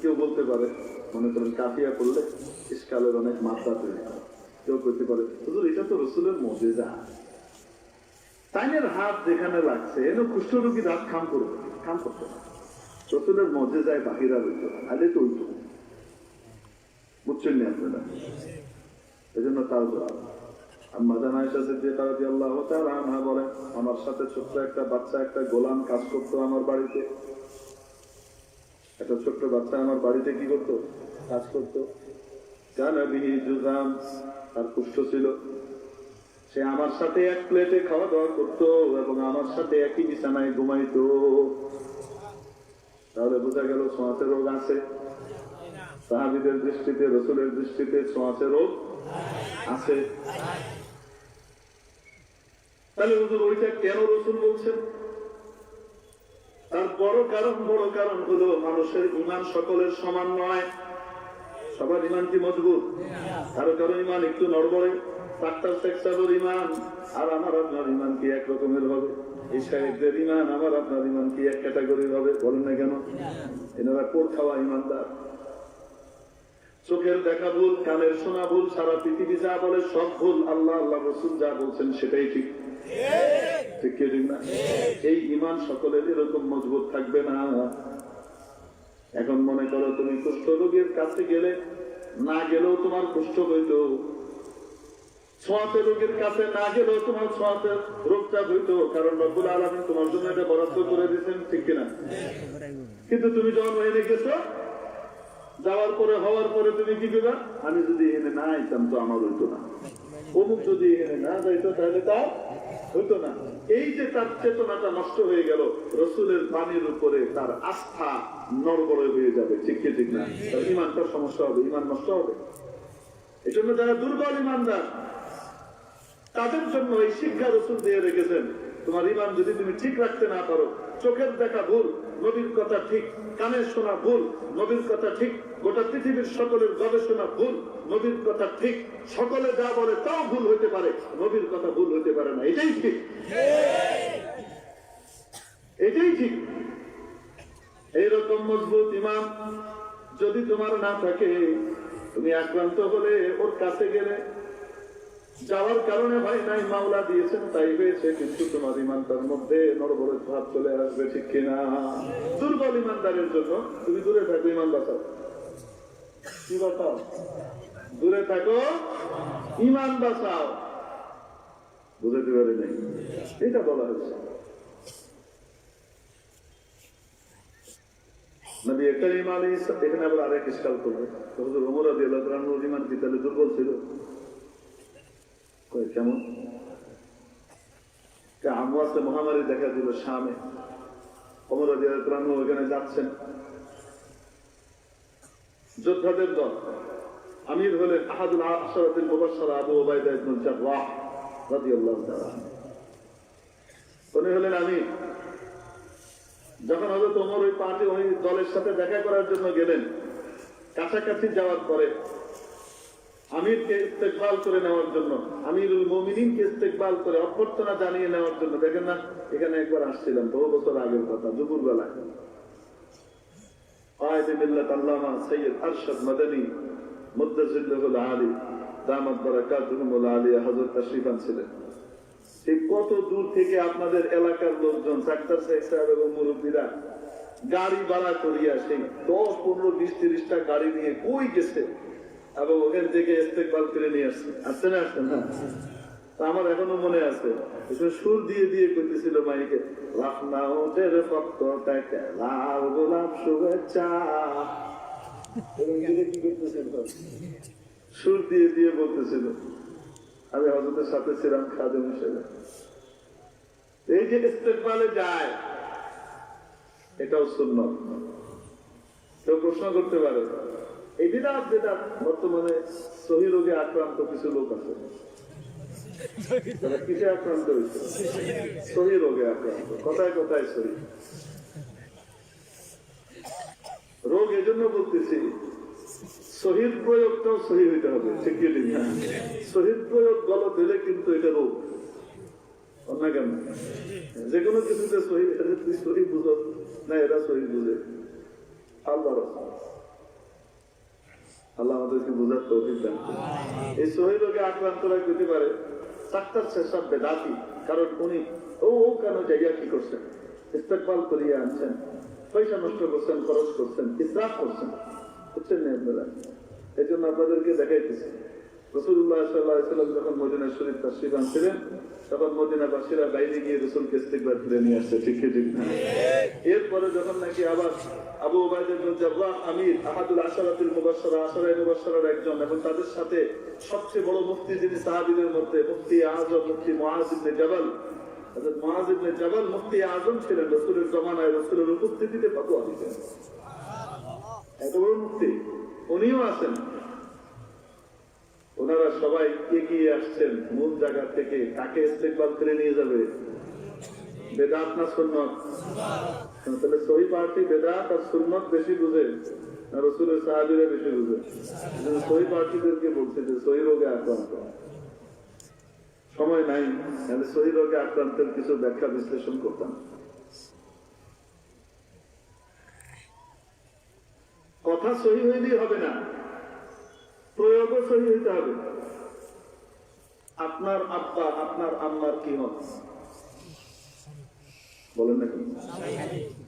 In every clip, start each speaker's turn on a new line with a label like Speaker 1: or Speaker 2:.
Speaker 1: কেউ বলতে পারে, মনে করেন কাফিয়া করলে ইসকালের অনেক মাত্রা তৈরি হয়। কেউ করতে পারে হুজুর এটা তো রসুলের মুজিজা, তাইনের হাত যেখানে লাগছে এনে কুষ্ঠরোগীর হাত খাম করবে, খাম করতে না, রসুলের মুজিজায় বাহিরা রইত আলে তো উঠত, বুঝছেন না আপনারা? এই জন্য তার জবাব আমার সাথে ছোট্ট একটা বাচ্চা, একটা গোলাম কাজ করতো আমার বাড়িতে। একটা ছোট্ট বাচ্চা আমার বাড়িতে কি করতো? কাজ করতো। তার কুষ্ঠ ছিল, সে আমার সাথে এক প্লেটে খাওয়া দাওয়া করতো এবং আমার সাথে একই বিছানায় ঘুমাইতো। তাহলে বোঝা গেল ছোঁয়াচে রোগ আছে। সাহাবীদের দৃষ্টিতে, রসুলের দৃষ্টিতে ছোঁয়াচে রোগ আছে। তাহলে হুজুর ওইটা কেন রসুল বলছেন? তার বড় কারণ হলো মানুষের ঈমান সকলের সমান নয়। সবার ঈমান কি মজবুত? কারো ঈমান একটু নড়বড়ে, ফ্র্যাকচার ঈমান, আর আমার আপনার ঈমান কি এক রকমের হবে? এই সাহেবদের ঈমান আমার আপনার ঈমান কি এক ক্যাটাগরির হবে? বলেন না কেন? এনারা কোর খাওয়া ঈমানদার। চোখের দেখা ভুল, কানের শোনা ভুল, সারা পৃথিবী যা বলে সব ভুল, আল্লাহ রাসূল যা বলছেন সেটাই ঠিক। ঠিক কি ঠিক না? এই ঈমান সকলের এরকম মজবুত থাকবে না। এখন মনে করো তুমি কুষ্ঠ রোগীর কাছে গেলে, না গেলেও তোমার কুষ্ঠ হইতো, ছোঁয়াচে রোগীর কাছে না গেলেও তোমার ছোঁয়াচে রোগটা হইতো, কারণ রব্বুল আলামিন তোমার জন্য এটা বরাদ্দ করে দিয়েছেন, ঠিক কিনা? কিন্তু তুমি যখন এনে গেছো, যাওয়ার পরে হওয়ার পরে তুমি কি করবা? আমি যদি এনে না আইতাম তো আমার হইতো না, অমুক যদি এনে না যাইতো তাহলে তার হইতো না। এই যে তার চেতনাটা নষ্ট হয়ে গেল, রসুলের বাণীর উপরে তার আস্থা নড়বড়ে হয়ে যাবে, ঠিক কি ঠিক না? তার ঈমানটার সমস্যা হবে, ঈমান নষ্ট হবে। এই জন্য যারা দুর্বল ঈমানদার তাদের জন্য এই শিক্ষা রসুল দিয়ে রেখেছেন। তোমার ঈমান যদি তুমি ঠিক রাখতে না পারো, চোখের দেখা ভুল, নবীর কথা ঠিক, কানের শোনা ভুল, নবীর কথা ঠিক, গোটা পৃথিবীর সকলের গবেষণা ভুল, নবীর কথা ঠিক, সকলে যা বলে তাও ভুল হইতে পারে, নবীর কথা ভুল হইতে পারে না, এটাই ঠিক, এটাই ঠিক। এইরকম মজবুত ঈমান যদি তোমার না থাকে, তুমি আক্রান্ত হলে ওর কাছে গেলে যাওয়ার কারণে ভাই নাই, মাওলা দিয়েছেন তাই হয়েছে, কিন্তু তোমার ঈমানটার মধ্যে নড়বড়ে ভাব চলে আসবে, ঠিক কিনা? দুর্বল ঈমানদারের জন্য তুমি দূরে থাকো, ঈমান বাঁচাও। কি বাঁচাও? দূরে থাকো, ঈমান বাঁচাও। বুঝতে পারে নাই, এটা বলা হয়েছে। নবী করিম আলাইহিস সালাম এখানে আবার আরেক ইশকাল করবে, হুজুর ওমর রাদিয়াল্লাহু আনহুর ঈমান কি তাহলে দুর্বল ছিল? কেমন? আমওয়াসে মহামারী দেখা দিল শামে, ওমর রাদিয়াল্লাহু আনহু ওখানে যাচ্ছেন, যোদ্ধাদের দল, আমির হলেন আহাদুল আশরাতিল মুবাশশারা আবু উবাইদা ইবনুল জাররাহ রাদিয়াল্লাহু তাআলা। উনি হলেন আমির। যখন হযরত ওমর ওই পার্টি ওই দলের সাথে দেখা করার জন্য গেলেন, কাছাকাছি যাওয়ার পরে আমিরকে ইস্তেকবাল করে নেওয়ার জন্য, আমিরুল মুমিনিনকে ইস্তেকবাল করে অভ্যর্থনা জানিয়ে নেওয়ার জন্য, দেখেন না এখানে একবার আসছিলাম বহু বছর আগের কথা, দুপুর বেলায় কায়েদে মিল্লাত আল্লামা সৈয়দ আরশাদ মাদানী মুদ্দাজিল্লাহুল আলী দামাত বারাকাতুহুল আলিয়া হযরত তাশরীফ আনছিলেন। ঠিক কত দূর থেকে আপনাদের এলাকার লোকজন, ডাক্তার সাহেব এবং মুরব্বীরা গাড়ি ভাড়া করিয়া সেই 10, 15, 20, 30টা গাড়ি নিয়ে কই গেছে এবং ওখান থেকে ইস্তেকবাল করে নিয়ে আসছে। আসছে না? আসছে না? আমার এখনো মনে আছে, সুর দিয়ে দিয়ে করতেছিল মাইকে, লাখনাউটের ভক্ত তাকে লাল গোলাপ শুভেচ্ছা, কি করতেছিল, সুর দিয়ে দিয়ে বলতেছিল। আমি হযরতের সাথে ছিলাম খাদেম হিসেবে। এই যে ইস্তেকবালে যায়, এটাও সুন্নাত। কেউ প্রশ্ন করতে পারে, এই বিদআত বর্তমানে সহিহ রোগে আক্রান্ত কিছু লোক আছে, তারা কিসে আক্রান্ত হয়েছে? সহিহ রোগে আক্রান্ত। কথায় কথায় সহিহ রোগ। এজন্য বলতেছি সহিহ প্রয়োগটাও সহিহ হইতে হবে, ঠিক কি না? সহিহ প্রয়োগ গলত হলে কিন্তু এটা রোগ না। কেন? যে কোনো কিছুতে সহিহ, এটা তুই সহিহ বুঝো না, এরা সহিহ বুঝে আল্লাহ রাসূল আল্লাহ আমাদেরকে বোঝার তৌফিক দান করুন। এই সহিহ রোগে আক্রান্তরা হতে পারে ডাক্তার শেষাব বেদাতি, কারণ উনি ও কেন জায়গা কি করছেন, ইস্তেকবাল করিয়ে আনছেন, পয়সা নষ্ট করছেন, খরচ করছেন, ইসরাফ করছেন, বুঝছেন না আপনারা? এই জন্য আপনাদেরকে দেখাইতেছি রাসূলুল্লাহ সাল্লাল্লাহু আলাইহি ওয়াসাল্লাম যখন মদিনা শরীফ তাশরীফ আনছিলেন, তখন মদিনাবাসীরা বাইরে গিয়ে রাসূলকে ইস্তেকবার করে নিয়ে আসছে, ঠিক ঠিক না? এরপরে যখন নাকি আবার আবু উবাইদা ইবনে জাররাহ আমির আহাদুল আশরাতুল মুবাশশারা আশরায়ে মুবাশশারার একজন, এবং তাদের সাথে সবচেয়ে বড় মুফতি যিনি সাহাবীদের মধ্যে, মুফতি আযম মুফতি মুআয ইবনে জাবাল, হযরত মুআয ইবনে জাবাল মুফতি আযম ছিলেন, রাসূলের জামানায় রাসূলের উপস্থিতিতে ফতোয়া দিতেন। এত বড় মুফতি উনিও আছেন। ওনারা সবাই এগিয়ে আসছেন মূল জায়গা থেকে, কাকে ইস্তেকবাল করে নিয়ে যাবে? বেদাত না সুন্নত? তাহলে সহি পার্টি বেদাত আর সুন্নত বেশি বুঝে না রাসূলের সাহাবীরা বেশি বুঝে? সহি পার্টিদেরকে বলছে যে সহি রোগে আক্রান্ত। সময় নাই, তাহলে সহি রোগে আক্রান্তের কিছু ব্যাখ্যা বিশ্লেষণ করতাম। কথা সহি হইলেই হবে না, প্রয়োগও সহি হইতে হবে। আপনার আব্বা আপনার আম্মার কি হন? বলেন না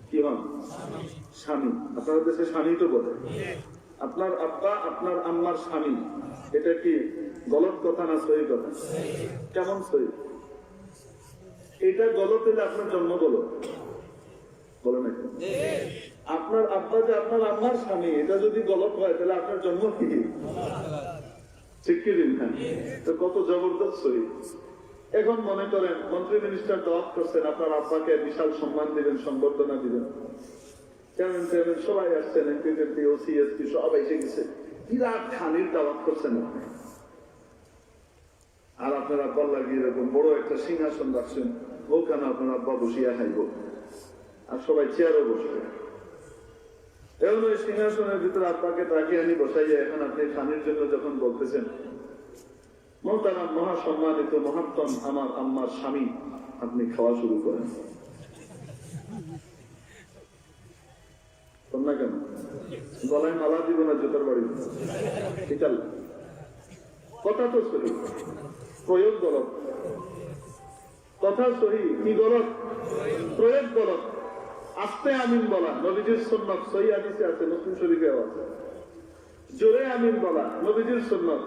Speaker 1: কি হন? স্বামী। আপনার দেশে স্বামী তো বলে। আপনার আব্বা আপনার আম্মার স্বামী, এটা কি গলত কথা না সহি কথা? কেমন সহি? এটা গলত হলে আপনার জন্ম গলত, বলে না? আপনার আব্বা যে আপনার আম্মার স্বামী, এটা যদি গলত হয় তাহলে আপনার জন্ম কি? ঠিক কি দিন? হ্যাঁ, তো কত জবরদস্ত সহি। এখন মনে করেন মন্ত্রী মিনিস্টার দাওয়াত করছেন, আপনার আব্বাকে বিশাল সম্মান দিবেন, সংবর্ধনা দিবেন, চেয়ারম্যান সবাই আসছেন, এমপি ওসি এসপি সব এসে গেছে, বিরাট খানির দাওয়াত করছেন আপনি। আর আপনার আব্বার লাগিয়ে এরকম বড় একটা সিংহাসন রাখছেন, ওখানে আপনার আব্বা বসিয়া খাইব, আর সবাই চেয়ারও বসবে। এখন ওই সিংহাসনের ভিতরে আব্বাকে তাকে আনি বসাইয়া এখন আপনি খানির জন্য যখন বলতেছেন, মোহতারাম মহাসম্মানিত মহাত্তম আমার আম্মার স্বামী, আপনি খাওয়া শুরু করেন না কেন? গলায় মালা দিব না জুতার বাড়ি? কথা তো সহি, প্রয়োগ গলত। কথা সহি, কি গলত? প্রয়োগ গলত। আস্তে আমিন বলা নবীজির সুন্নাত, সহি হাদিসে আছে, মুসলিম শরীফেও আছে। জোরে আমিন বলা নবীজির সুন্নাত,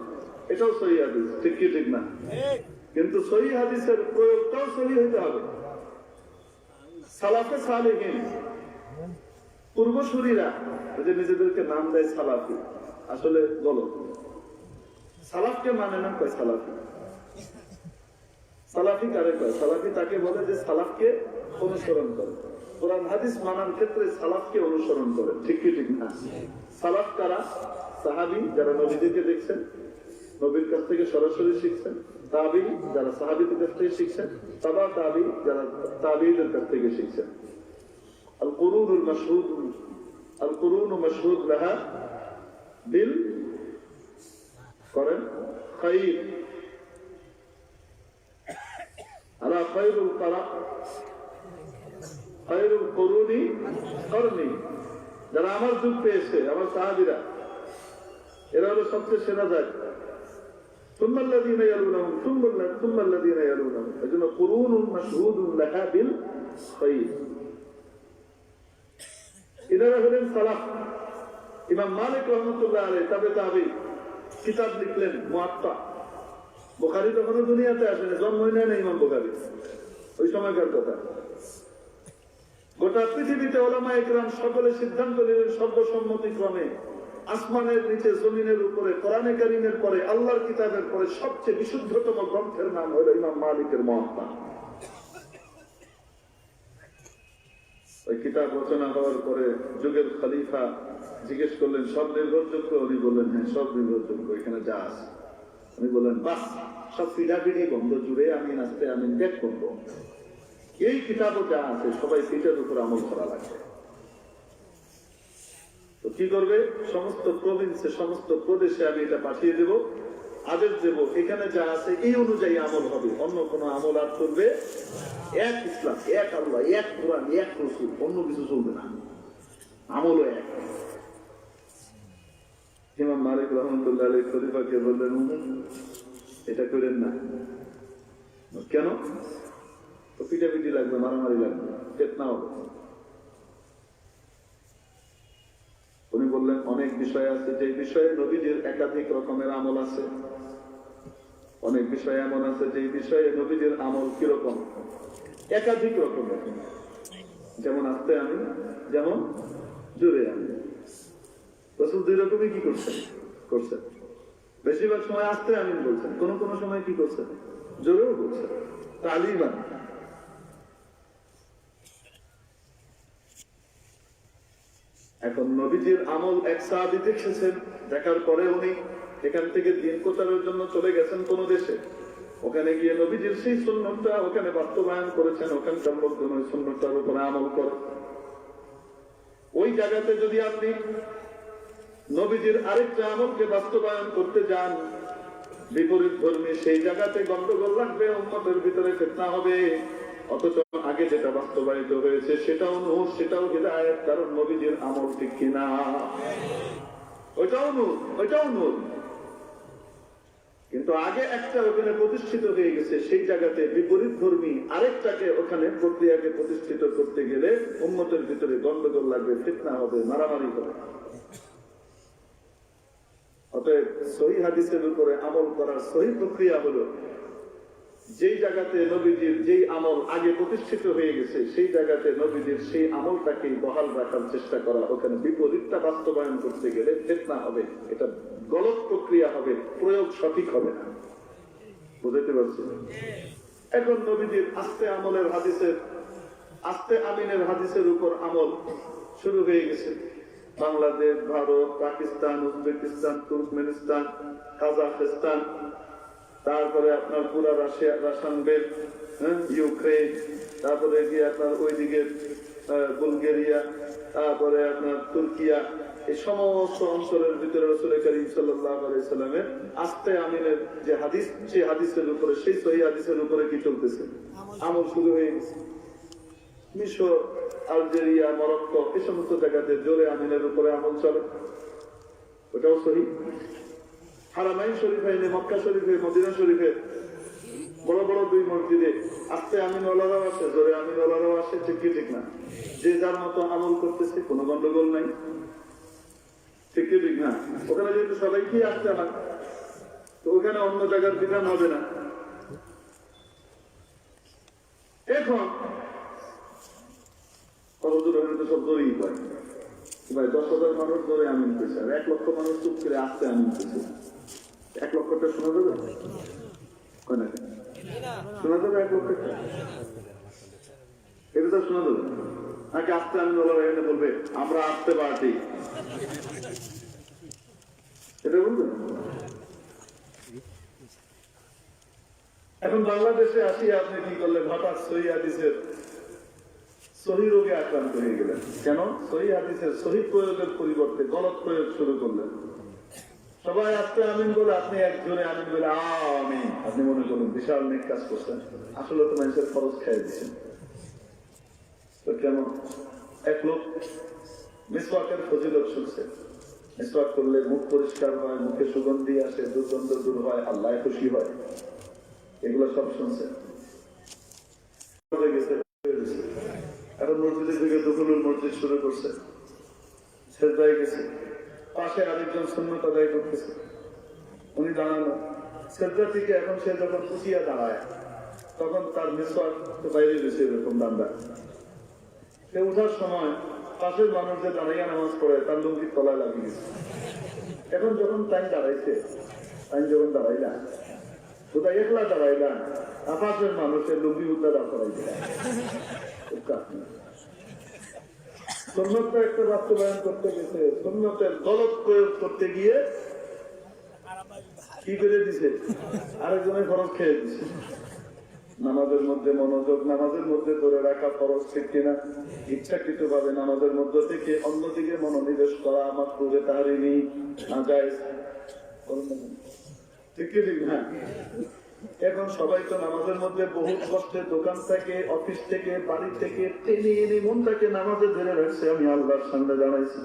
Speaker 1: এটাও সহি হাদিস, ঠিক কি ঠিক না? কিন্তু সহি হাদিসের প্রয়োগটাও সহি হইতে হবে। সালাফে সালেহিন, পূর্বসূরীরা যে নিজেদেরকে নাম দেয় সালাফি, আসলে গলত। সালাফকে মানে না, কয় সালাফি। সালাফি কারে কয়? সালাফি তাকে বলে যে সালাফকে অনুসরণ করে, কোরআন হাদিস মানার ক্ষেত্রে সালাফকে অনুসরণ করে, ঠিক কি ঠিক না? সালাফ কারা? সাহাবী, যারা নবীদেরকে দেখছেন, নবীর কাছ থেকে সরাসরি শিখছেন। তাবী, যারা সাহাবীদের কাছ থেকে শিখছেন। তাবা তাবী, যারা তাবীদের কাছ থেকে শিখছেন। আল কুরুনুল মাশহুদ, আল কুরুনু মাশহুদ লাহা বিল করেন খায়র, আলা খায়রুল কারা, খায়রুল কুরুনি করনি, যারা আমার যুগ পেয়েছে, আমার সাহাবীরা, এরা হলো সবচেয়ে সেরা জাতি। সুম্মাল্লাযীনা ইয়ালুনাহুম সুম্মাল্লাযীনা ইয়ালুনাহুম, এজন্য কুরুনুন মাশহুদুন লাহা বিল খায়র। এনারা হলেন সালাফ। ইমাম মালিক রাহমাতুল্লাহ আলাইহি তাবে কিতাব লিখলেন মুয়াত্তা। বুখারী তখনও দুনিয়াতে আসেনি, জন্মই নেয় না ইমাম বুখারী, ওই সময়কার কথা। গোটা পৃথিবীতে উলামা ইকরাম সকলে সিদ্ধান্ত নিলেন সর্বসম্মতিক্রমে, আসমানের নিচে জমিনের উপরে কোরআনে কারীমের পরে আল্লাহর কিতাবের পরে সবচেয়ে বিশুদ্ধতম গ্রন্থের নাম হলো ইমাম মালিকের মুয়াত্তা। ওই কিতাব রচনা হওয়ার পরে যুগের খলিফা জিজ্ঞেস করলেন, সব নির্ভরযোগ্য? উনি বললেন, হ্যাঁ সব নির্ভরযোগ্য, এখানে যা আছে। উনি বললেন, বাহ, সব ফিডাফিডি বন্ধ, জুড়ে আমি নাচতে আমি দেখ করবো। এই কিতাবও যা আছে সবাই পিঠের উপর আমল করা লাগবে। তো কি করবে? সমস্ত প্রভিন্সে, সমস্ত প্রদেশে আমি এটা পাঠিয়ে দেব, আদেশ দেব, এখানে যা আছে এই অনুযায়ী আমল হবে, অন্য কোনো আমল আর করবে। এক ইসলাম, এক আল্লাহ, এক কোরআন, এক রাসূল, অন্য কিছু চলবে না, আমলও এক। ইমাম মালিক রহমতুল্লাহ আলাইহি খলিফাকে বললেন, এটা করেন না। কেন? পিটাপিটি লাগবে, মারামারি লাগবে, ফিতনা হবে। উনি বললেন, অনেক বিষয় আছে যে বিষয়ে নবীজির একাধিক রকমের আমল আছে। অনেক বিষয় এমন আছে যে বিষয়ে নবীজির আমল কিরকম, একাধিক রকমের। যেমন আস্তে আমি, যেমন জোরে আমি। রাসূল দুই রকমই কি করছেন। বেশিরভাগ সময় আস্তে আমিন বলছেন, কোন কোন সময় কি করছেন, জোরেও বলছেন। তালিবান এখন নবীজির আমল এক সাহাবী দেখেছেন, দেখার পরে উনি এখান থেকে দিন প্রচারের জন্য চলে গেছেন কোন দেশে। ওখানে গিয়ে নবীজির সেই সুন্নতটা ওখানে বাস্তবায়ন করেছেন। ওখানকার লোকজন ওই সুন্নতটার উপরে আমল করে। ওই জায়গাতে যদি আপনি নবীজির আরেকটা আমলকে বাস্তবায়ন করতে যান, বিপরীত ধর্মী, সেই জায়গাতে গন্ডগোল লাগবে, উম্মতের ভিতরে ফিতনা হবে। অথচ আগে যেটা বাস্তবায়িত হয়েছে সেটাও নূর, সেটাও হিদায়াত, কারণ নবীজির আমল ঠিক কিনা, ওইটাও নূর। কিন্তু আগে একটা ওখানে প্রতিষ্ঠিত হয়ে গেছে, সেই জায়গাতে বিপরীত ধর্মী আরেকটাকে ওখানে প্রক্রিয়াকে প্রতিষ্ঠিত করতে গেলে উম্মতের ভিতরে গন্ডগোল লাগবে, ফিতনা হবে, মারামারি হবে। অতএব সহিহ হাদিসের উপরে আমল করার সহিহ প্রক্রিয়া হলো, যেই জায়গাতে নবীজির যেই আমল আগে প্রতিষ্ঠিত হয়ে গেছে সেই জায়গাতে নবীজির সেই আমলটাকেই বহাল রাখার চেষ্টা করা। ওখানে বিপরীতটা বাস্তবায়ন করতে গেলে ফিতনা হবে, এটা গলত প্রক্রিয়া হবে, প্রয়োগ সঠিক হবে না। বুঝতে পারছি? এখন নবীজির আস্তে আমলের হাদিসের, আস্তে আমিনের হাদিসের উপর আমল শুরু হয়ে গেছে। বাংলাদেশ, ভারত, পাকিস্তান, উজবেকিস্তান, তুর্কমেনিস্তান, কাজাখস্তান, তারপরে আপনার পুরা রাশিয়া, রাশিয়ান বেল্ট, ইউক্রেন, তারপরে গিয়ে আপনার ওইদিকে বুলগেরিয়া, তারপরে আপনার তুর্কিয়া, এই সমস্ত অঞ্চলের ভিতরে রাসূল করিম সাল্লাল্লাহু আলাইহি সাল্লামের আস্তে আমিনের যে হাদিস, সেই হাদিসের উপরে, সেই সহিহ হাদিসের উপরে কি চলতেছে, আমল শুরু হয়ে গেছে। মিশর, আলজেরিয়া, মরক্কো, এই সমস্ত জায়গাতে জোরে আমিনের উপরে আমল চলে, ওটাও সহিহ। হারামাইন শরীফাইনে, মক্কা শরীফে, মদিনা শরীফে বড় বড় দুই মসজিদে আস্তে আমিন ওয়ালারাও আছে, জোরে আমিন ওয়ালারাও আছে, ঠিক কি ঠিক না? যে যার মতো আমল করতেছে, কোনো গন্ডগোল নাই, ঠিক কি ঠিক না? ওখানে যেহেতু সবাইকে আসতে হয়, তো ওখানে অন্য জায়গার বিধান হবে না। এখন কতদূর হলে তো সব জোরেই পায় ভাই, 10,000 মানুষ ধরে আমিন পেয়েছে, আর 1 লক্ষ মানুষ চুপ করে আসতে আমিন পেয়েছে। 1 লক্ষটা শোনা যাবে? শোনা যাবে 1 লক্ষটা? এটা তো শোনা যাবে নাকি? আসতে আমিন বলা বলবে আমরা আসতে পারছি, এটা বলবে। এখন বাংলাদেশে আসি, আপনি কি করলেন? হঠাৎ সহিহ হাদিসের সহিহ রোগে আক্রান্ত হয়ে গেলেন। কেন? সহিহ হাদিসের সহিহ প্রয়োগের পরিবর্তে গলত প্রয়োগ শুরু করলেন। সবাই আস্তে আমিন বলে, আপনি একজনে আমিন বলে আমিন, আপনি মনে করুন বিশাল নেক কাজ করছেন। আসলে তো মানুষের খরচ খাইয়ে দিচ্ছেন। তো কেমন? এক লোক মিসওয়াকের ফজিলত শুনছে, মিসওয়াক করলে মুখ পরিষ্কার হয়, মুখে সুগন্ধি আসে, দুর্গন্ধ দূর হয়, আল্লাহ খুশি হয়, এগুলো সব শুনছে। এখন মসজিদের দিকে দখলুল মসজিদ শুরু করছে, সেজদায় গেছে, পাশে আরেকজন সুন্নত আদায় করতেছে, উনি দাঁড়ানো সেজদা থেকে। এখন সে যখন উঠিয়া দাঁড়ায়, তখন তার মিসওয়াক বাইরে গেছে, এরকম দান্দা। সে উঠার সময় পাশের মানুষ যে দাঁড়াইয়া নামাজ পড়ে, তার লুঙ্গি তলায় লাগিয়ে গেছে। এখন যখন টাইম দাঁড়াইছে, টাইম যখন দাঁড়াইলা, কোথায় একলা দাঁড়াইলা, পাশের মানুষের লুঙ্গি উদ্ধার করাই দিলা। সুন্নতটা একটা বাস্তবায়ন করতে গেছে, সুন্নতের গলত প্রয়োগ করতে গিয়ে কি করে দিছে, আরেকজনের খরচ খেয়ে দিছে। নামাজের মধ্যে মনোযোগ, নামাজের মধ্যে ধরে রাখা ফরজ, ঠিক কিনা? ইচ্ছাকৃত ভাবে নামাজের মধ্যে থেকে অন্যদিকে মনোনিবেশ করা মাকরুহে তাহরিমি, নাজায়েজ, ঠিক কি ঠিক না? এখন সবাই তো নামাজের মধ্যে বহু কষ্টে দোকান থেকে, অফিস থেকে, বাড়ি থেকে টেনে এনে মনটাকে নামাজে ধরে রাখছে। আমি আল্লাহর সামনে দাঁড়াইছি,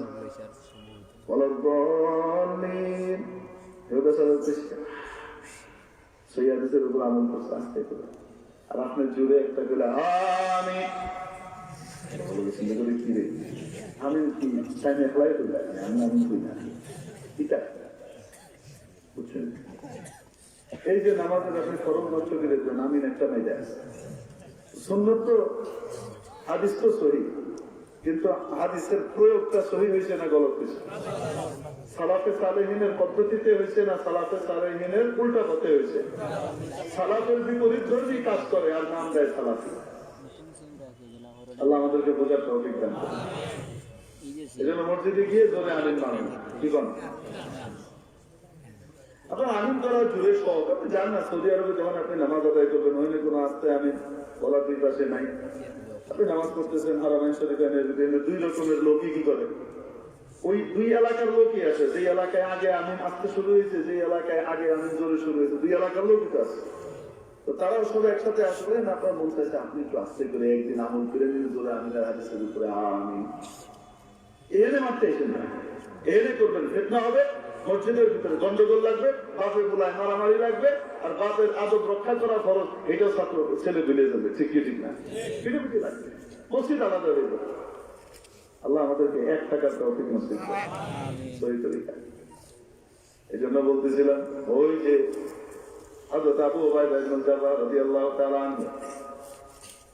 Speaker 1: সেই হাদিসের উপর আমল করছে আস্তে করে। আর আপনার জুড়ে একটা গেলে আমি কি রে আমি কি টাইম অ্যাপ্লাই করলে আমি আমি কই না এটা বুঝছেন। এই যে নামাজের আপনি ফরজ নষ্ট করে দেন আমিন একটা মেয়ে আছে সুন্নত তো হাদিস তো সহি, কিন্তু হাদিসের প্রয়োগটা সহি হয়েছে না গলত হয়েছে? সালাফে সালেহিনের পদ্ধতিতে হয়েছে না সালাফে সালেহিনের উল্টা পথে হয়েছে? সালাফের বিপরীত ধর্মী কাজ করে আর নাম দেয় সালাফি। আল্লাহ আমাদেরকে বোঝার তৌফিক দান করুন। এই জন্য মসজিদে গিয়ে জোরে আমিন মানেন কি করেন আপনার আমিন করা জুড়ে শখ। আপনি জান না সৌদি আরবে যখন আপনি নামাজ আদায় করবেন ওইখানে কোনো আস্তে আমি বলার দুই পাশে নাই। আপনি নামাজ পড়তেছেন হারামাইন শরীফের দুই রকমের লোকই কি করে, ওই দুই এলাকার লোকই আছে। যে এলাকায় আগে আমিন আসতে শুরু হয়েছে, যে এলাকায় আগে আমিন জোরে শুরু হয়েছে, দুই এলাকার লোকই তো আছে। তো তারাও সব একসাথে আসবেন। আপনার মন চাইছে আপনি একটু আস্তে করে একদিন আমল করে নিন জোরে আমিনের হাদিসের উপরে আমিন এনে মারতে এসে না এনে করবেন, ফিতনা হবে, মসজিদের ভিতরে গন্ডগোল লাগবে, বাপের গোলায় মারামারি লাগবে, আর বাপের আদব রক্ষা করা খরচ এটাও ছাত্র ছেলে বিলে যাবে। ঠিক কি ঠিক না? পিঠে লাগবে, মসজিদ আলাদা হয়ে যাবে। আল্লাহ আমাদেরকে 1 টাকার তৌফিক নসিব করুন সহি তরিকায়। এই জন্য বলতেছিলাম ওই যে হযরত আবু উবাইদা ইবনে জাররাহ রাদিয়াল্লাহু তাআলা আনহু,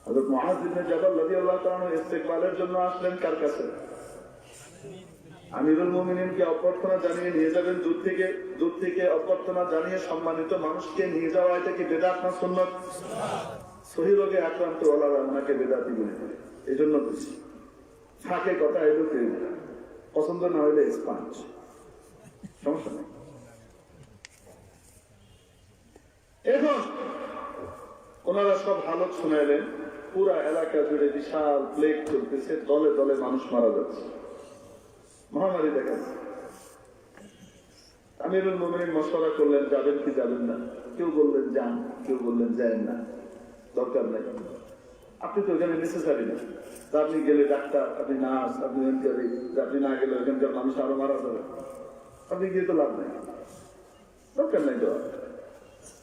Speaker 1: হযরত মুআয ইবনে জাবাল রাদিয়াল্লাহু তাআলা আনহু ইস্তেকবালের জন্য আসলেন কার কাছে? আমিরুল মুমিনিনকে অভ্যর্থনা জানিয়ে নিয়ে যাবেন দূর থেকে অভ্যর্থনা জানিয়ে সম্মানিত মানুষকে নিয়ে যাওয়া, এটা কি বেদাত না সুন্নাত? সহিহ রোগে আক্রান্ত ওলারা ওনাকে বেদাতি বলে দিলেন। এই জন্য ফাঁকে কথা এলো কেউ পছন্দ না হইলে স্পাঞ্জ, সমস্যা নেই। এখন ওনারা সব হালত শুনাইলেন, পুরা এলাকা জুড়ে বিশাল প্লেগ চলতেছে, দলে দলে মানুষ মারা যাচ্ছে, মহামারী দেখা যাচ্ছে। আমিরুল মুমিনিন মশওয়ারা করলেন যাবেন কি যাবেন না। কেউ বললেন যান, কেউ বললেন যান না, দরকার নাই, আপনি তো ওখানে নেসেসারি না। আপনি গেলে ডাক্তার, আপনি নার্স, আপনি আপনি না গেলে ওখানকার মানুষ আরো মারা যাবে, আপনি গিয়ে তো লাভ নাই, দরকার নাই দেওয়া।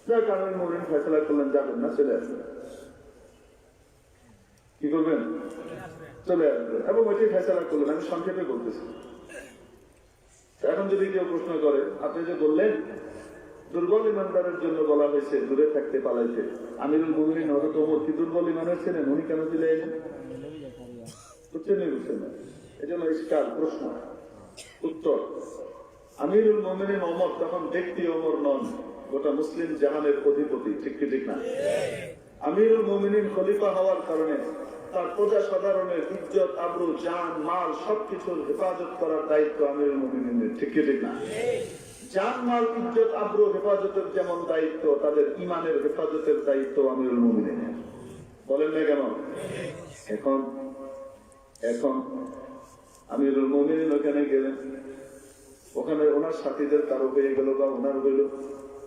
Speaker 1: যাক আমিরুল মুমিনিন ফয়সালা করলেন যাবেন না, চলে আসবেন। কি করবেন? চলে আসবেন। এবং ওইটাই ফয়সালা করলেন। আমি সংক্ষেপে বলতেছি। এখন যদি কেউ প্রশ্ন করে আপনি যে বললেন দুর্বল ইমানদারের জন্য বলা হয়েছে দূরে থাকতে পালাইতে, আমিরুল মুমিনিন হযরত ওমর কি দুর্বল ইমানের ছিলেন? উনি কেন দিলেন? বুঝছেন না? এই জন্য ইশকাল প্রশ্ন উত্তর। আমিরুল মুমিনিন ওমর তখন ব্যক্তি ওমর নন, গোটা মুসলিম জাহানের অধিপতি। ঠিক কি ঠিক না? আমিরুল মুমিনিন খলিফা হওয়ার কারণে তার প্রজা সাধারণের ইজ্জত আবরু জান মাল সবকিছুর হেফাজত করার দায়িত্ব আমিরুল মুমিনিনের। ঠিক কি ঠিক না? জান মাল ইজ্জত আবরু হেফাজতের যেমন দায়িত্ব, তাদের ইমানের হেফাজতের দায়িত্ব আমিরুল মুমিনিনের। বলেন না কেন? এখন আমিরুল মুমিনিন ওখানে গেলেন, ওখানে ওনার সাথীদের কারো হয়ে গেল বা ওনার হইল,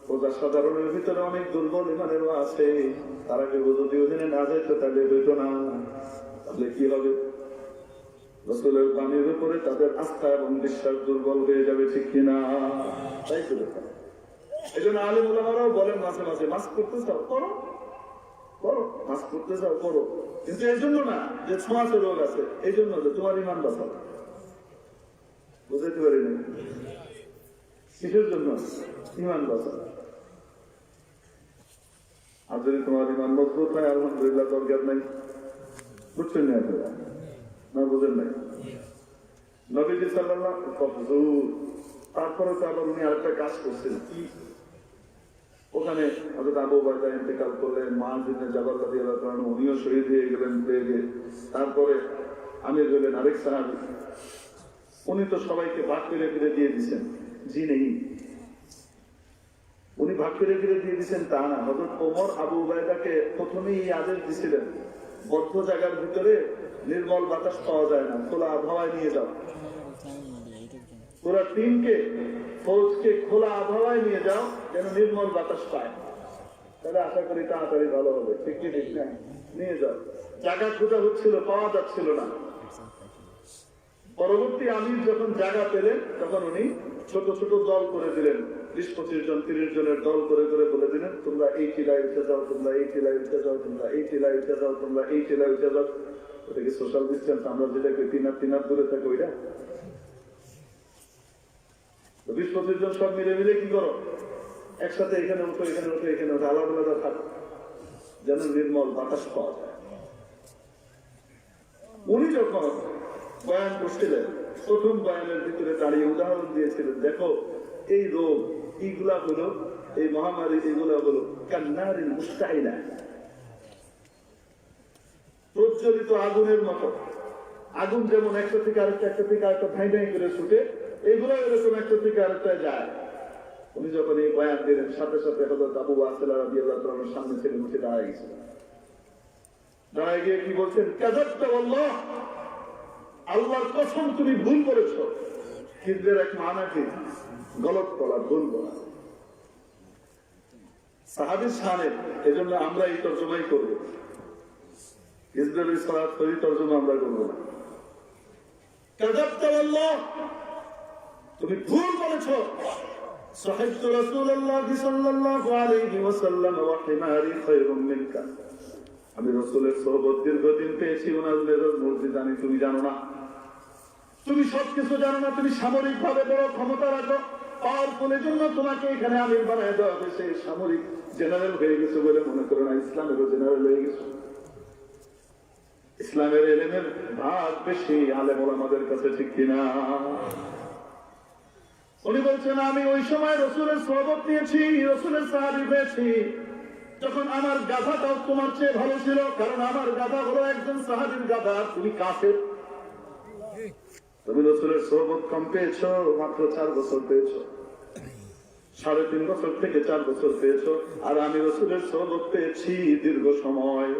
Speaker 1: প্রজা সাধারণের ভিতরে অনেক দুর্বল ইমানেরও আছে, তারা কেউ যদি ওখানে না যাইতো তাহলে হইতো না। তাহলে কি হবে? রাসূলের বাণীর উপরে তাদের আস্থা এবং বিশ্বাস দুর্বল হয়ে যাবে। ঠিক কিনা? তাই তো ব্যাপার। এই জন্য আলেম ওলামারাও বলেন মাঝে মাঝে মাস্ক করতে চাও করো, মাস্ক করতে চাও করো, কিন্তু এই জন্য না যে ছোঁয়াচে রোগ আছে, এই জন্য যে তোমার ইমান বাঁচাও। বুঝতে পারিনি কিসের জন্য? ইমান বাঁচাও। আর যদি তোমার ইমান মজবুত হয় আলহামদুলিল্লাহ, দরকার নাই। বুঝছেন না? আপনারা না বুঝেন নাই? নবীজি সাল্লাল্লাহু তারপরে তো আবার উনি আরেকটা কাজ করছেন। কি? ওখানে হযরত আবু উবাইদা ইন্তেকাল করলেন, মুআয ইবনে জাবাল রাদিয়াল্লাহু আনহু উনিও শহীদ হয়ে গেলেন প্লেগে। তারপরে আমির হলেন আরেক সাহাবী, উনি তো সবাইকে ভাগ করে ফিরে দিয়ে দিচ্ছেন। জি নেই, উনি ভাগ করে ফিরে দিয়ে দিচ্ছেন তা না। হযরত ওমর আবু উবাইদাকে প্রথমেই এই আদেশ দিছিলেন, বদ্ধ জায়গার ভিতরে নির্মল বাতাস পাওয়া যায় না, খোলা আবহাওয়ায় নিয়ে যাও। পুরা টিমকে ফৌজকে খোলা আবহাওয়ায় নিয়ে যাও যেন নির্মল বাতাস পায়, তাহলে আশা করি তাড়াতাড়ি ভালো হবে। ঠিক কি ঠিক না? নিয়ে যাও। জায়গা খোঁজা হচ্ছিল, পাওয়া যাচ্ছিল না। পরবর্তী আমির যখন জায়গা পেলেন তখন উনি ছোট ছোট দল করে দিলেন, 20-25 জন 30 জনের দল করে করে বলে দিলেন, তোমরা এই টিলায় উঠে যাও, তোমরা এই টিলায় উঠে যাও, তোমরা এই টিলায় উঠে যাও, তোমরা এই টিলায় উঠে যাও। ওটা কি সোশ্যাল ডিস্টেন্স? আমরা যেটাকে 3 হাত দূরে থাকি ওইটা? 20-25 জন সব মিলে মিলে কি করো, একসাথে এখানে উঠো, এখানে উঠো, এখানে উঠো, আলাদা আলাদা থাকো, যেন নির্মল বাতাস পাওয়া যায়। উনি যখন বয়ান করছিলেন, প্রথম বয়ানের ভিতরে দাঁড়িয়ে উদাহরণ দিয়েছিলেন, দেখো এই রোগ এইগুলা হলো, এই মহামারী এগুলা হলো কান্নারিল মুস্তাইলা, প্রজ্বলিত আগুনের মতো। আগুন যেমন একটা থেকে আরেকটা, একটা থেকে আরেকটা ধাই ধাই করে ছুটে, এগুলো এরকম একটা থেকে আরেকটা যায়। উনি যখন এই বয়ান দিলেন, সাথে সাথে হযরত আবু ওয়াসিলা রাদিয়াল্লাহু তাআলার সামনে ছিলেন, উঠে দাঁড়ায় গেছিলেন। দাঁড়ায় গিয়ে কি বলছেন? কাযাবতা আল্লাহ, আল্লাহর কসম তুমি ভুল করেছ। কিসবের এক মানা কি? গলত বলা, ভুল বলা। সাহাবীর শানে, এজন্য আমরা এই তরজমাই করব। কিসবের সালাত করি তরজমা আমরা করব না। কাযাবতা আল্লাহ, তুমি ভুল বলেছ। সাহিবতু রাসূলুল্লাহ সাল্লাল্লাহু আলাইহি ওয়াসাল্লাম ওয়া হিমারি খায়রুম মিনকা, আমি রাসূলের সোহবত দীর্ঘদিন পেয়েছি, ওনার মেজাজ মর্জি জানি, তুমি জানো না, তুমি সবকিছু জানো না, তুমি সামরিক ভাবে বড় ক্ষমতা রাখো, পাওয়ারফুলের জন্য তোমাকে এখানে আমির বানায় দেওয়া হয়েছে, সামরিক জেনারেল হয়ে গেছে বলে মনে করো না, ইসলামেরও জেনারেল হয়ে গেছে। ইসলামের এলেমের ভাগ বেশি আলেম ওলামাদের কাছে, ঠিক কিনা? উনি বলছেন, আমি ওই সময় রাসূলের সোহবত নিয়েছি, রাসূলের সাহাবী হয়েছি, যখন আমার গাধাটাও তোমার চেয়ে ভালো ছিল, কারণ আমার গাধা হলো একজন সাহাবীর গাধা, তুমি কাফের। তুমি রাসূলের সোহবত কম পেয়েছো, মাত্র 4 বছর পেয়েছো, 3.5 বছর থেকে 4 বছর পেয়েছো, আর আমি রাসূলের সোহবত পেয়েছি দীর্ঘ সময়।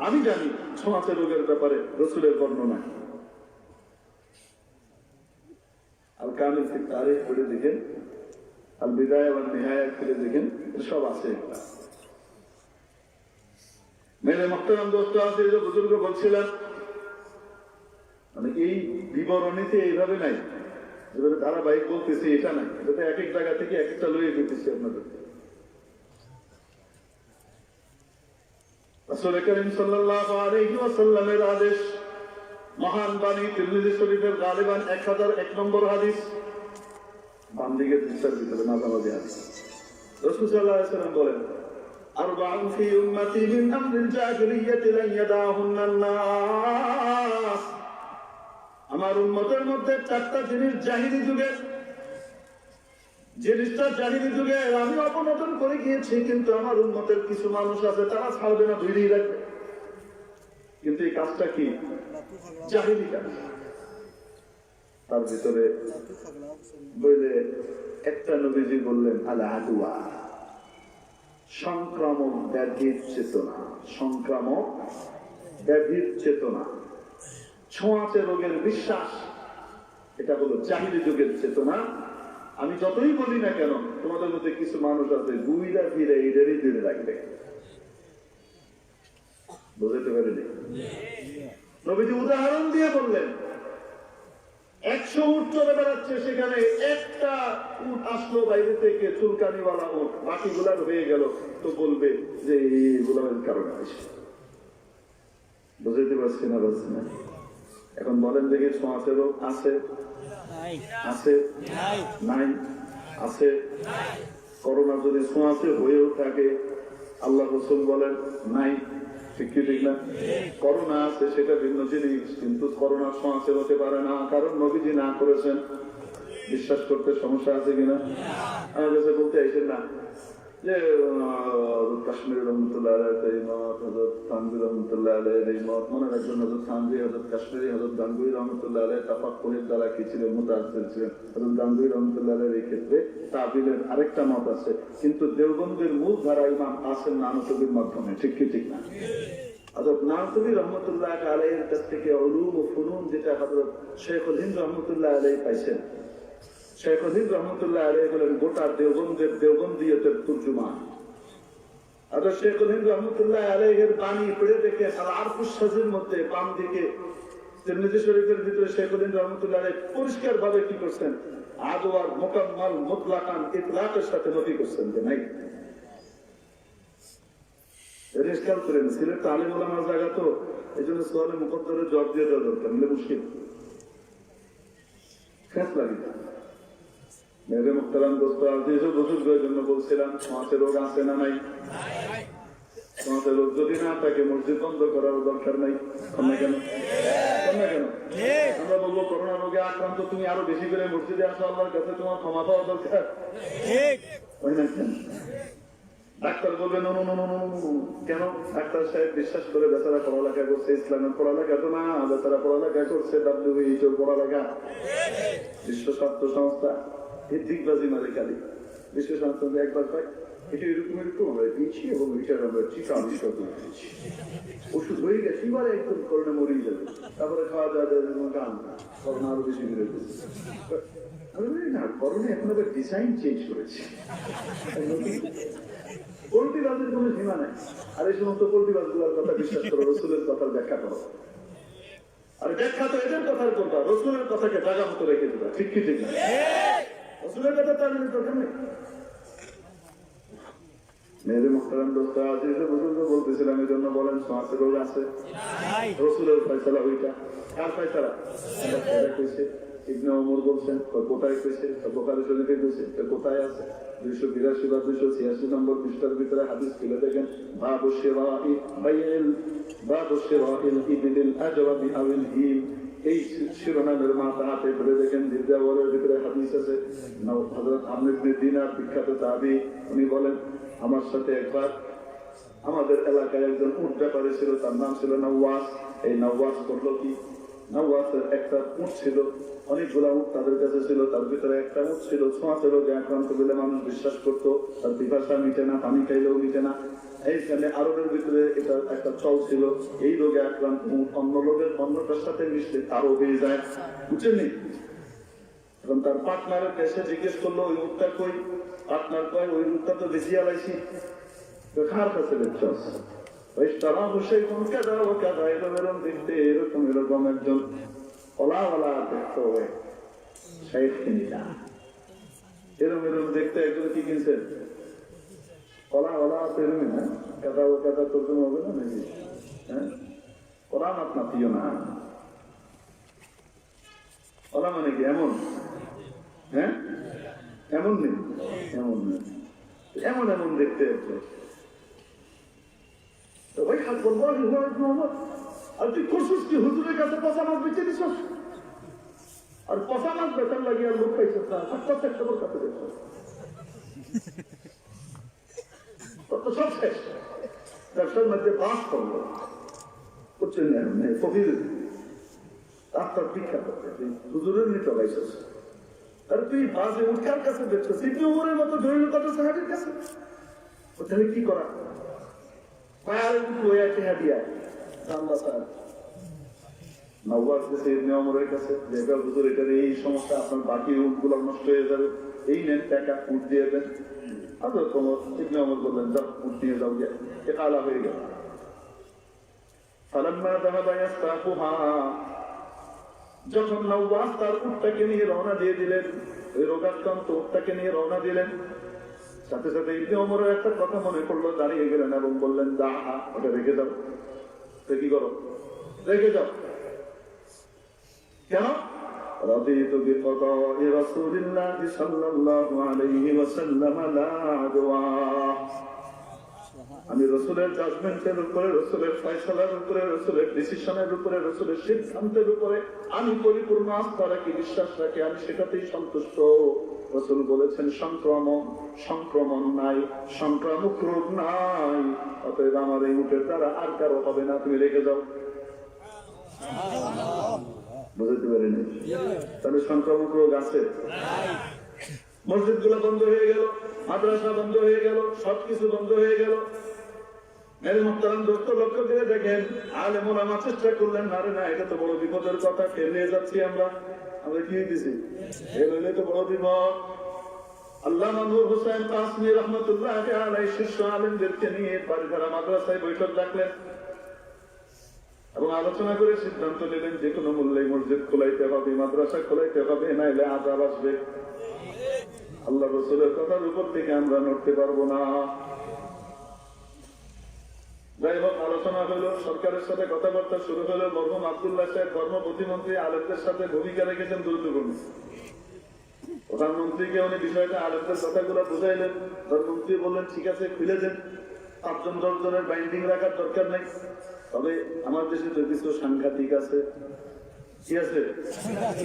Speaker 1: আমি জানি ছোঁয়াচে রোগের ব্যাপারে রাসূলের বর্ণনা। আল কামিল ফি তারিখ পড়ে দেখেন, আল বিদায়া ওয়ান নিহায়া পড়ে দেখেন, সব আছে। মেরে মুহতারাম দোস্ত আছে, যে বুজুর্গ বলছিলেন, মানে এই বিবরণীতে এইভাবে নাই, যেভাবে ধারাবাহিক বলতেছি এটা নাই, এটা এক এক জায়গা থেকে এক একটা লইয়ে দিতেছি আপনাদের। রাসূল করিম সাল্লাল্লাহু আলাইহি ওয়াসাল্লামের আদেশ, মহান বাণী তিরমিজি শরীফের গালিবান 1001 নম্বর হাদিস, বাম দিকের পৃষ্ঠার ভিতরে মাঝামাঝি হাদিস। রাসূল সাল্লাল্লাহু আলাইহি ওয়াসাল্লাম বলেন, আরবাউন ফি উম্মতি মিন আমরিল জাহিলিয়াতি লা ইয়াদাহুন্নান নাস, আমার উম্মতের মধ্যে 4টা জিনিস জাহিলি যুগে, জিনিসটা জাহিলি যুগে আমি অবনতন করে গিয়েছি, কিন্তু আমার উম্মতের কিছু মানুষ আছে তারা ছাড়বে না, ধরেই রাখবে। কিন্তু এই কাজটা কি? জাহিলি কাজ। তার ভিতরে বইলে একটা নবীজি বললেন, আল আদওয়া, সংক্রামক ব্যাধির চেতনা, সংক্রামক ব্যাধির চেতনা, ছোঁয়াচে রোগের বিশ্বাস, এটা হলো জাহিলি যুগের চেতনা। আমি যতই বলি না কেন, তোমাদের মধ্যে কিছু মানুষ আছে দুইটা ফিরে এদেরই দূরে রাখবে। বুঝতে পারেনি? নবীজি উদাহরণ দিয়ে বললেন, 100 উট চলে বেড়াচ্ছে, সেখানে একটা উট আসলো বাইরে থেকে, চুলকানিওয়ালা উট, বাকিগুলার হয়ে গেল, তো বলবে যে এইগুলোর কারণে আসে। বুঝতে পারছি না? বলছি না? এখন বলেন দেখি, ছোঁয়াচে রোগ আছে? আছে? নাই? আছে? করোনা যদি ছোঁয়াচে হয়েও থাকে, আল্লাহ রাসূল বলেন নাই, ঠিক কি ঠিক না? করোনা আছে সেটা ভিন্ন জিনিস, কিন্তু করোনা ছোঁয়াচে হতে পারে না, কারণ নবীজি না করেছেন। বিশ্বাস করতে সমস্যা আছে কিনা? আমার কাছে বলতে আইসেন না যে কাশ্মীর রহমতুল্লাহ আলাইহির এই মত, হযরত থানভী রহমতুল্লাহ আলাইহির এই মত, মনে রাখবেন হযরত থানভী, হযরত কাশ্মীরি, হযরত গাঙ্গুহি রহমতুল্লাহ আলাইহি তাফাক্কুহের দ্বারা কি ছিলেন? মুতাআসসির ছিলেন। হযরত গাঙ্গুহি রহমতুল্লাহ আলাইহির এই ক্ষেত্রে তাবিলের আরেকটা মত আছে, কিন্তু দেওবন্দের মূল ধারা ইমাম কাসেম নানতবীর মাধ্যমে, ঠিক কি ঠিক না? হযরত নানতবী রহমতুল্লাহ আলাইহির কাছ থেকে উলুম ও ফুনুন যেটা হযরত শেখুল হিন্দ রহমতুল্লাহ আলাইহি পাইছেন, শেখুল হিন্দ রহমতুল্লাহ আলাইহি হলেন গোটা দেওবন্দের দেওবন্দিয়তের তর্জুমান। আর শেখুল হিন্দ রহমতুল্লাহ আলাইহির বাণী পড়ে দেখে আল আরফুস সাজির মধ্যে বাম দিকে তিরমিজি শরীফের ভিতরে শেখুল হিন্দ রহমতুল্লাহ আলাইহি পরিষ্কার ভাবে কি করছেন? আদৌ আর মোকাম্মল মুতলাকান ইতলাকের সাথে নফি করছেন যে নাই। রেস্কাল করেন সিলেট আলিম ওলামার জায়গা তো, এই জন্য সোয়ালে মুকদ্দরে জবাব দিয়ে দেওয়া দরকার, মিলে মুশকিল খেস লাগে। মেরে মুখতারাম দোস্ত আজিজ ও বুজুর্গের জন্য বলছিলাম, সমাজের রোগ আছে না নাই? সমাজের রোগ যদি না থাকে মসজিদ বন্ধ করার দরকার নাই। কেন আমরা বলবো করোনা রোগে আক্রান্ত, তুমি আরো বেশি করে মসজিদে আসো, আল্লাহর কাছে তোমার ক্ষমা পাওয়া দরকার। ডাক্তার বলবে কেন? ডাক্তার সাহেব বিশ্বাস করে বেচারা পড়ালেখা করছে, ইসলামের পড়ালেখা তো না, বেচারা পড়ালেখা করছে WHO পড়ালেখা, বিশ্ব স্বাস্থ্য সংস্থা। এই দিকবাজি মারে খালি বিশ্ব সংস্থা একবার পাই এটা এরকম এরকম আমরা দিয়েছি এবং এটার আমরা টিকা আবিষ্কার করে দিয়েছি, ওষুধ হয়ে গেছে, এবারে একদম করোনা মরেই যাবে, তারপরে খাওয়া দাওয়া গান করোনা আরো বেশি বেড়ে গেছে। আমি বলি না, করোনা এখন আবার ডিজাইন চেঞ্জ করেছে। পোল্ট্রিবাজের কোনো সীমা নাই। আর এই সমস্ত পোল্ট্রিবাজ গুলার কথা বিশ্বাস করো, রসুলের কথার ব্যাখ্যা করো। আর ব্যাখ্যা তো এদের কথার করবা, রসুলের কথাকে জায়গা মতো রেখে দেবা। ঠিক কি ঠিক না? রসুলের কথা তার দরকার নেই। মেয়েদের মুখতারাম দোস্ত আজিজ বুজুর্গ বলতেছিলাম, এই জন্য বলেন সমাজের রোগ আছে, রসুলের ফয়সালা ওইটা। কার ফয়সালা? কইছে ইবনে ওমর বলছেন, কোথায় কইছে? বুখারী শরীফে কইছে, কোথায় আছে? 282 বা 286 নম্বর পৃষ্ঠার ভিতরে হাদিস খুলে দেখেন, বাবু শিরাই বাইল, বাবু শিরাইল ইবিল আজরাবি আওয়াল হিম। এই শিরোনামের মাথা হাতে ধরে দেখেন, দীর্ঘাবরের ভিতরে হাদিস আছে। হযরত আমর ইবনে দিনার বিখ্যাত তাবী, উনি বলেন, আমার সাথে একবার আমাদের এলাকায় একজন উট ব্যাপারী ছিল, তার নাম ছিল নওয়াস। এই নওয়াস করলো কি, নওয়াসের একটা উট ছিল, অনেকগুলা উট তাদের কাছে ছিল, তার ভিতরে একটা উট ছিল ছোঁয়াচে রোগে আক্রান্ত বলে মানুষ বিশ্বাস করতো, তার পিপাসা মিটে না, পানি খাইলেও মিটে না। এইখানে আরবের ভিতরে এটা একটা চল ছিল, এই রোগে আক্রান্ত উট অন্য লোকের অন্যটার সাথে মিশলে তারও হয়ে যায়, বুঝেননি? এবং তার পার্টনারের কাছে জিজ্ঞেস করলো, ওই উটটা কই? পার্টনার কয়, ওই উটটা তো বেশি আলাইছি। কার কাছে দেখছো? এরকম একজন ওলাওয়ালা দেখতে হবে, এরকম দেখতে একজন কি কিনছেন? ওলাওয়ালা এরকমই না, কাদা ও কাদা তর্জমা হবে না নাকি? হ্যাঁ, ওলাম আপনার প্রিয় না, ওলা মানে কি এমন? হ্যাঁ, এমন নেই, এমন নেই, এমন এমন দেখতে একজন। ওই হাত বলবো, আর তুই করছিস কি? হুজুরের কাছে পচা মাছ বেঁচে দিস, আর পচা মাছ বেচার লাগিয়ে আর লোক পাইছিস না, প্রত্যেকটা লোক কাছে দেখছ, সব শেষ। ব্যবসার মধ্যে বাস করলো, বুঝছেন না? ফকির আপনার ভিক্ষা করতে হুজুরের নিতে পাইছিস, আর তুই বাসে উঠার কাছে দেখছিস, ইবনে ওমরের মতো ধরে কথা সাহাবীর কাছে, তাহলে কি করা? এই সমস্যা আপনার বাকি উট গুলো নষ্ট হয়ে যাবে, এই নেন টাকা, উট দিয়ে দেন। ইবনে ওমর বললেন, যাও উট নিয়ে যাও, গিয়ে কালা হয়ে গেল। যখন নওয়াস তার উটটাকে নিয়ে রওনা দিয়ে দিলেন, ওই রোগাক্রান্ত উটটাকে নিয়ে রওনা দিলেন, সাথে সাথে ইবনে ওমরের একটা কথা মনে পড়লো, দাঁড়িয়ে গেলেন এবং বললেন, দাহা, ওটা রেখে যাও। কি করো? রেখে যাও। কেন? রাদিতু বিকাদা'i রাসূলিল্লাহি সাল্লাল্লাহু আলাইহি ওয়াসাল্লাম লা আদওয়া। আমি রাসূলের জাজমেন্টের উপরে, রাসূলের ফয়সালার উপরে, রাসূলের ডিসিশনের উপরে, রাসূলের সিদ্ধান্তের উপরে আমি পরিপূর্ণ আস্থা রাখি, বিশ্বাস রাখি, আমি সেটাতেই সন্তুষ্ট। রাসূল বলেছেন, সংক্রমণ নাই, সংক্রামক রোগ নাই, অতএব আমার এই উটের দ্বারা আর কারো হবে না, তুমি রেখে যাও। বুঝতে পারেনি? তাহলে সংক্রামক রোগ আছে? মসজিদ গুলো বন্ধ হয়ে গেল, মাদ্রাসা বন্ধ হয়ে গেল, সবকিছু বন্ধ হয়ে গেল। মেরে মুহতারাম দোস্ত, লক্ষ্য করে দেখেন, আলেম ওলামা চেষ্টা করলেন, না রে না, এটা তো বড় বিপদের কথা, ফেলে যাচ্ছি আমরা কি দিছি, এলে তো বড় বিপদ। আল্লামা নূর হোসেন কাসমি রহমাতুল্লাহ আলাইহি শীর্ষ আলেমদেরকে নিয়ে বাড়িধারা মাদ্রাসায় বৈঠক ডাকলেন এবং আলোচনা করে সিদ্ধান্ত নিলেন, যে কোনো মূল্যে মসজিদ খোলাইতে হবে, মাদ্রাসা খোলাইতে হবে, নাইলে আযাব আসবে। আল্লাহ রাসূলের কথার উপর থেকে আমরা নড়তে পারবো না। যাই হোক, আলোচনা হলো, সরকারের সাথে কথাবার্তা শুরু হলো। মরহুম আব্দুল্লাহ সাহেব ধর্ম প্রতিমন্ত্রী আলেমদের সাথে ভূমিকা রেখেছেন গুরুত্বপূর্ণ। প্রধানমন্ত্রীকে উনি বিষয়টা আলেমদের কথাগুলো বুঝাইলেন। প্রধানমন্ত্রী বললেন ঠিক আছে, খুলে দেন, 5-10 জনের বাইন্ডিং রাখার দরকার নেই। তবে আমার দেশে তো কিছু সাংঘাতিক আছে, কি আছে,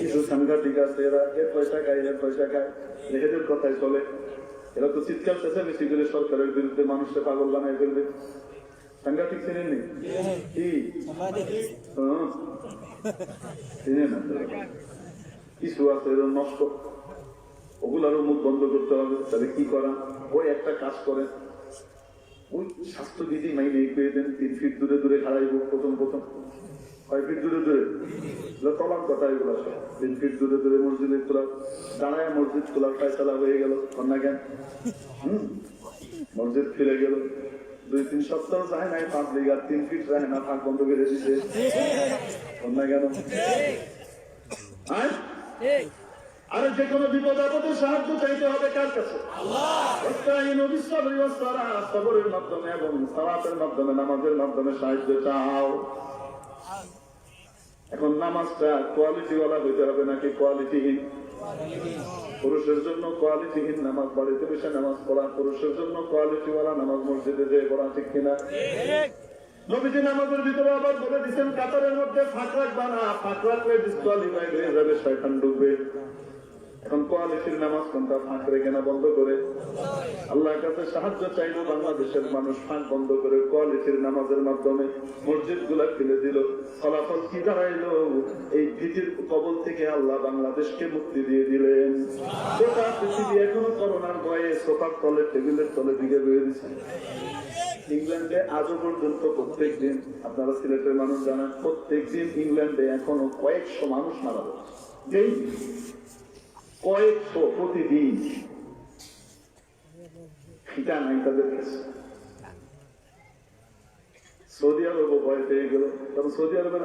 Speaker 1: কিছু সাংঘাতিক আছে, এরা এর পয়সা খায়, এর পয়সা খায়, এদের কথাই চলে। এরা তো চিৎকার চেঁচামেচি করে সরকারের বিরুদ্ধে মানুষকে পাগল বানায় ফেলবে। সাংঘাতিক চিনেন নি? কি চিনেন? কিছু আছে এরকম নষ্ট, ওগুলারও মুখ বন্ধ করতে হবে। তাহলে কি করা? ওই একটা কাজ করে, ওই স্বাস্থ্যবিধি মাইনে পেয়ে দেন, 3 ফিট দূরে দূরে হারাইব। প্রথম 5 ফিট দূরে দূরে তলার কথা, এগুলো 3 ফিট দূরে দূরে মসজিদে খোলা, দাঁড়ায় মসজিদ খোলার ফায়সালা হয়ে গেল। কন্যা জ্ঞান মসজিদ ফিরে গেল, 2-3 সপ্তাহ যায় নাই, পাবলিক আর 3 ফিট রাখে না, ফাঁক বন্ধ করে দিচ্ছে। কন্যা জ্ঞান। আর যে কোনো বিপদ আপদে সাহায্য চাইতে হবে কার কাছে? সবরের মাধ্যমে এবং সালাতের মাধ্যমে, নামাজের মাধ্যমে সাহায্য চাও। এখন নামাজটা কোয়ালিটিওয়ালা হইতে হবে নাকি কোয়ালিটিহীন? পুরুষের জন্য কোয়ালিটিহীন নামাজ, বাড়িতে বসে নামাজ পড়া। পুরুষের জন্য কোয়ালিটিওয়ালা নামাজ মসজিদে যেয়ে পড়া, ঠিক কিনা? নবীজি নামাজের ভিতরে আবার বলে দিচ্ছেন, কাতারের মধ্যে ফাঁক রাখবা না, ফাঁক রাখলে ডিসকোয়ালিফাইড হয়ে যাবে, শয়তান ঢুকবে। এখন কোয়ালিটির নামাজ কোনটা? ফাঁক রেখে না বন্ধ করে। আল্লাহর কাছে সাহায্য চাইলো বাংলাদেশের মানুষ ফাঁক বন্ধ করে কোয়ালিটির নামাজের মাধ্যমে মসজিদ গুলা খুলে দিল। ফলাফল কি দাঁড়াইলো? এই ভীতির কবল থেকে আল্লাহ বাংলাদেশকে মুক্তি দিয়ে দিলেন। গোটা পৃথিবী এখনো করোনার ভয়ে সোফার তলে, টেবিলের তলে দিকে রয়ে দিচ্ছে। ইংল্যান্ডে আজও পর্যন্ত প্রত্যেক দিন, আপনারা সিলেটের মানুষ জানেন, প্রত্যেক দিন ইংল্যান্ডে এখনো কয়েকশো মানুষ মারা যাচ্ছে, কয়েকশো প্রতিদিন। এটা নাই তাদের কাছে। সৌদি আরবও ভয় পেয়ে গেল, কারণ সৌদি আরবের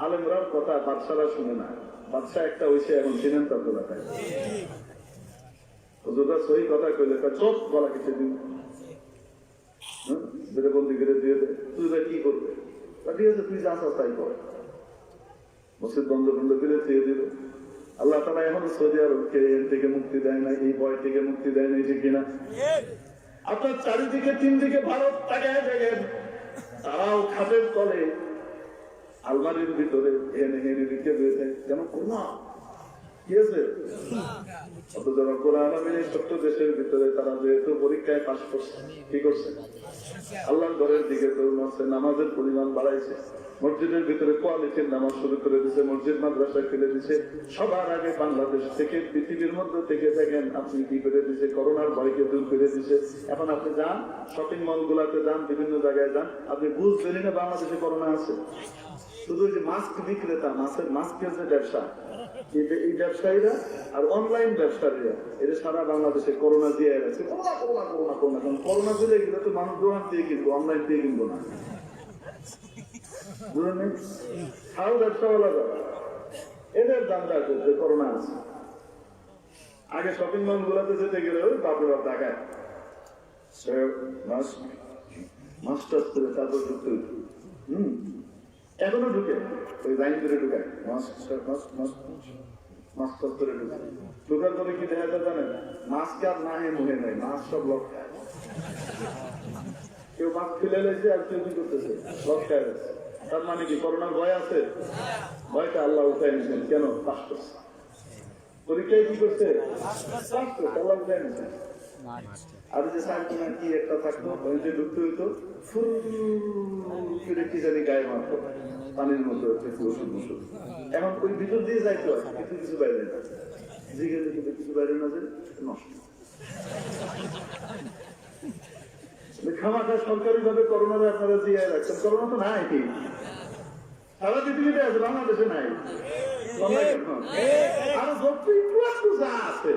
Speaker 1: আলেমরার কথা বাদশারা শুনে না। বাদশাহ একটা হয়েছে এখন, চিনেন তার এলাকায়, সহি কথা কইলে চোখ গলা কিছু দিন বন্দি করে দিয়ে দে, তুই কি করবে? ঠিক আছে, তুই যা তাই কর। মসজিদ বন্ধ করে দিয়ে দিল। আল্লাহ তাআলা এখন সৌদি আরবকে এর থেকে মুক্তি দেয় না, এই ভয় থেকে মুক্তি দেয় না, ঠিক কিনা? আপনার চারিদিকে 3 দিকে ভারত তাকায় দেখেন, তারাও খাটের তলে, আলমারির ভিতরে হেনে হেনে দিকে রয়েছে, যেন করোনা কি আছে। অথচ রব্বুল আলামিন এই ছোট্ট দেশের ভিতরে তারা যেহেতু পরীক্ষায় পাস করছে, কি করছে? আল্লাহর ঘরের দিকে তরুণ হচ্ছে, নামাজের পরিমাণ বাড়াইছে, মসজিদের ভিতরে কোয়ালিটির নামাজ শুরু করে দিচ্ছে, মসজিদ মাদ্রাসা খুলে দিচ্ছে। সবার আগে বাংলাদেশ থেকে, পৃথিবীর মধ্যে থেকে দেখেন আপনি কি করে দিচ্ছে, করোনার ভয়কে দূর করে দিচ্ছে। এখন আপনি যান শপিং মল গুলাতে, যান বিভিন্ন জায়গায় যান, আপনি বুঝবেনই না বাংলাদেশে করোনা আছে। শুধু যে মাস্ক বিক্রেতা, মাস্কের যে ব্যবসা, এই ব্যবসায়ীরা আর অনলাইন ব্যবসায়ীরা, এটা সারা বাংলাদেশে করোনা দিয়ে গেছে। করোনা দিলে এগুলো তো মানুষ দোকান দিয়ে কিনবো, অনলাইন দিয়ে কিনবো না। বুঝলেন? তাও ব্যবসাওয়ালা এদের দামটা করছে, করোনা আছে। আগে শপিং মল গুলাতে যেতে গেলে ওই বাপরে বাপ টাকায় মাস্টার্স করে তারপর ঢুকতে হইত। এখনো ঢুকে, ওই লাইন করে ঢুকায়, মাস্টার্স করে ঢুকে। ঢুকার পরে কি দেখা যায় জানেন? মাস্ক আর না হে মুহে নাই, মাস্ক সব লক খায়। কেউ মাস্ক ফেলে লেছে আর কেউ কি করতেছে, লক খায়। তার মানে কি করোনার ভয় আছে? ভয়টা আল্লাহ উঠাই নিচ্ছেন। কেন? পাস করছে পরীক্ষায়, কি করছে? আল্লাহ উঠাই নিচ্ছেন। আর যে সাইকেল কি একটা থাকতো, ওই যে ঢুকতে হইতো, ফুল ফিরে কি জানি গায়ে মারতো, পানির মতো এখন ওই ভিতর দিয়ে যাইতো, কিন্তু কিছু বাইরে না, জিগের কিছু বাইরে না, যে নষ্ট। খামাখা সরকারি ভাবে করোনার আপনারা দিয়ে রাখছেন। করোনা তো নাই, ঠিক সারা পৃথিবীতে আছে, বাংলাদেশে নাই। আর একটু যা আছে,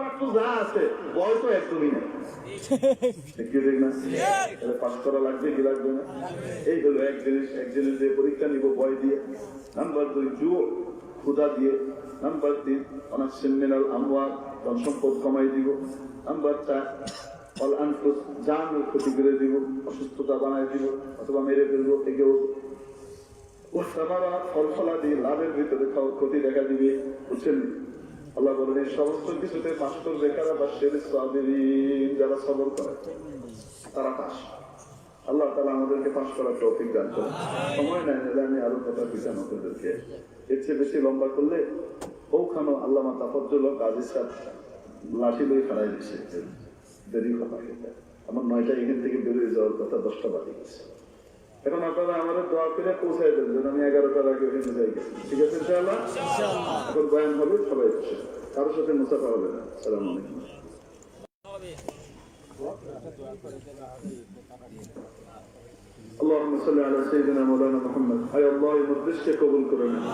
Speaker 1: একটু যা আছে, বয় তো একদমই নেই। পাস করা লাগবে কি লাগবে না, এই হলো এক জিনিস। এক জিনিস দিয়ে পরীক্ষা নিব ভয় দিয়ে। নাম্বার 2 জুয়ো, ক্ষুধা দিয়ে। নাম্বার 3 অনাসিন মিনাল আমওয়াল, ধন সম্পদ কমাই দিব। নাম্বার 4 অল আনফুস, জানের ক্ষতি করে দিব, অসুস্থতা বানাই দিব অথবা মেরে ফেলবো। একেও ও সামারা ফল ফলাদি লাভের ভিতরে ক্ষতি দেখা দিবে। বুঝছেন? আল্লাহ বলেন এই সমস্ত কিছুতে পাশ করবে কারা? বা যারা সবর করে তারা পাশ। আল্লাহ তাআলা আমাদেরকে পাশ করার তৌফিক দান করেন। সময় নাই না, আমি আরো কথা পিছান আপনাদেরকে, এর চেয়ে বেশি লম্বা করলে ওখানে আল্লামা তাফাজ্জুল হক গাজী সাহেব লাঠি লই ফেলাই দিচ্ছে। দেরি কথা এটা আমার 9টায় এখান থেকে বেরিয়ে যাওয়ার কথা, 10টা বাজে গেছে। এখন আপনারা আমাদের দোয়া করে পৌঁছাই দেন যেন আমি 11টার আগে ওখানে যাই গেছি। ঠিক আছে ইনশাআল্লাহ? এখন বয়ান হবে, সবাই বসে, কারোর সাথে মুসাফা হবে না। আসসালামু আলাইকুম। اللهم صل على سيدنا مولانا محمد। আয় আল্লাহ এই মজলিসকে কবুল করে নেন।